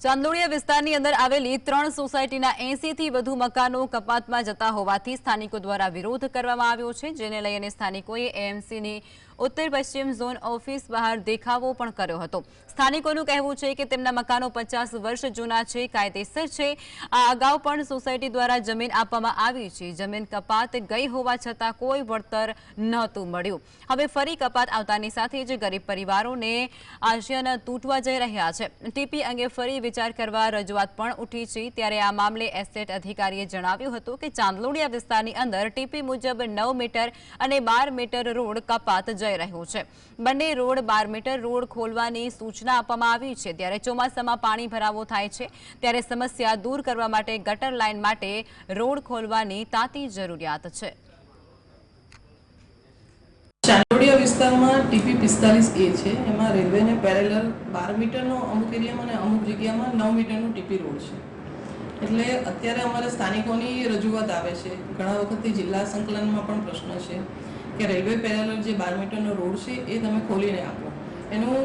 ચાંદોડિયા વિસ્તારની અંદર આવેલી 3 સોસાયટીના 80 થી વધુ મકાનો કપાતમાં જતા હોવાથી સ્થાનિકો દ્વારા વિરોધ કરવામાં આવ્યો છે, જેને લઈને સ્થાનિકોએ એએમસીની ઉત્તર પશ્ચિમ ઝોન ઓફિસ બહાર દેખાવો પણ કર્યો હતો। સ્થાનિકોનું કહેવું છે કે તેમના મકાનો 50 વર્ષ જૂના છે, કાયદેસર છે। આ અગાઉ પણ સોસાયટી દ્વારા જમીન આપવામાં આવી છે। જમીન કપાત ગઈ હોવા છતાં કોઈ વળતર નહોતું મળ્યું। હવે ફરી કપાત આવતાની સાથે જ ગરીબ પરિવારોને આશયના તૂટવા જઈ રહ્યા છે। ટીપી અંગે ફરી વિચાર કરવા રજૂઆત પણ ઉઠી છે। ત્યારે આ મામલે એસ્ટેટ અધિકારીએ જણાવ્યું હતું કે ચાંદલોડિયા વિસ્તારની અંદર ટીપી મુજબ 9 મીટર અને 12 મીટર રોડ કપાત જઈ રહ્યો છે। બંને રોડ 12 મીટર રોડ ખોલવાની સૂચના આપવામાં આવી છે। ત્યારે ચોમાસામાં પાણી ભરાવો થાય છે, ત્યારે સમસ્યા દૂર કરવા માટે ગટર લાઇન માટે રોડ ખોલવાની તાતી જરૂરિયાત છે। ચાંદોડિયા વિસ્તારમાં ટીપી 45A છે, એમાં રેલવેને પેરેલલ 12 મીટરનો અમુક એરિયામાં અને અમુક જગ્યામાં 9 મીટરનો ટીપી રોડ છે। એટલે અત્યારે અમારા સ્થાનિકોની રજૂઆત આવે છે, ઘણા વખતથી જિલ્લા સંકલનમાં પણ પ્રશ્ન છે કે રેલવે પેરેલલ જે 12 મીટરનો રોડ છે એ તમે ખોલીને આપો। એનું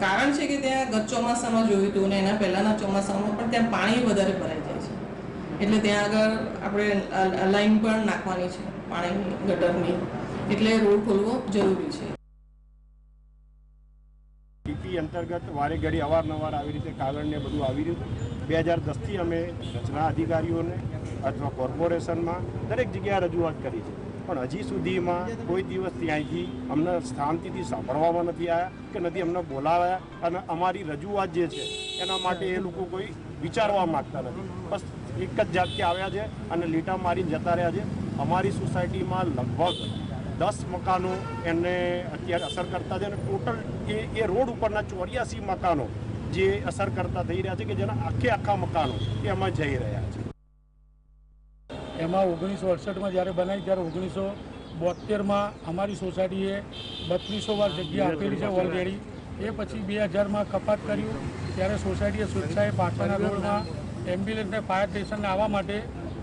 કારણ છે કે ત્યાં ગત ચોમાસામાં જોયું હતું અને એના પહેલાંના ચોમાસામાં પણ ત્યાં પાણી વધારે ભરાઈ જાય છે, એટલે ત્યાં આગળ આપણે લાઈન પણ નાખવાની છે પાણીની, ગટરની, એટલે રોડ ખોલવો જરૂરી છે। ટીપી અંતર્ગત વારે ઘડી અવારનવાર આવી રીતે કાગળને બધું આવી રહ્યું હતું। 2010થી અમે રચના અધિકારીઓને અથવા કોર્પોરેશનમાં દરેક જગ્યાએ રજૂઆત કરી છે, પણ હજી સુધીમાં કોઈ દિવસ ત્યાંથી અમને શાંતિથી સાંભળવામાં નથી આવ્યા કે નથી અમને બોલાવ્યા, અને અમારી રજૂઆત જે છે એના માટે એ લોકો કોઈ વિચારવા માગતા નથી। બસ એક જ જાતથી આવ્યા છે અને લીટા મારીને જતા રહ્યા છે। અમારી સોસાયટીમાં લગભગ 10 મકાનો એને અત્યારે અસર કરતા છે, અને ટોટલ એ રોડ ઉપરના 84 મકાનો જે અસર કરતા થઈ રહ્યા છે કે જેના આખા મકાનો એ એમાં જઈ રહ્યા છે। એમાં 1968માં જ્યારે બનાવી ત્યારે 1972માં અમારી સોસાયટીએ 3200 વાર જગ્યા આપેલી છે ઓલરેડી। એ પછી 2000માં કપાત કર્યું, ત્યારે સોસાયટીએ સ્વેચ્છાએ પાછળના રોડમાં એમ્બ્યુલન્સને ફાયર સ્ટેશનને આવવા માટે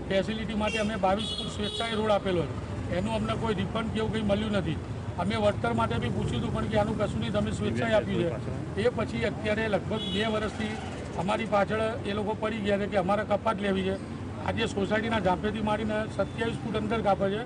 ફેસિલિટી માટે અમે 22 ફૂટ સ્વેચ્છાએ રોડ આપેલો છે। એનું અમને કોઈ રિફંડ કે એવું કંઈ મળ્યું નથી। અમે વળતર માટે બી પૂછ્યું હતું, પણ કે આનું કશું નહીં, તમે સ્વેચ્છાએ આપ્યું છે। એ પછી અત્યારે લગભગ 2 વર્ષથી અમારી પાછળ એ લોકો પડી ગયા છે કે અમારે કપાત લેવી છે। આજે સોસાયટીના ઝાંપેથી મારીને 27 ફૂટ અંદર કાપે છે।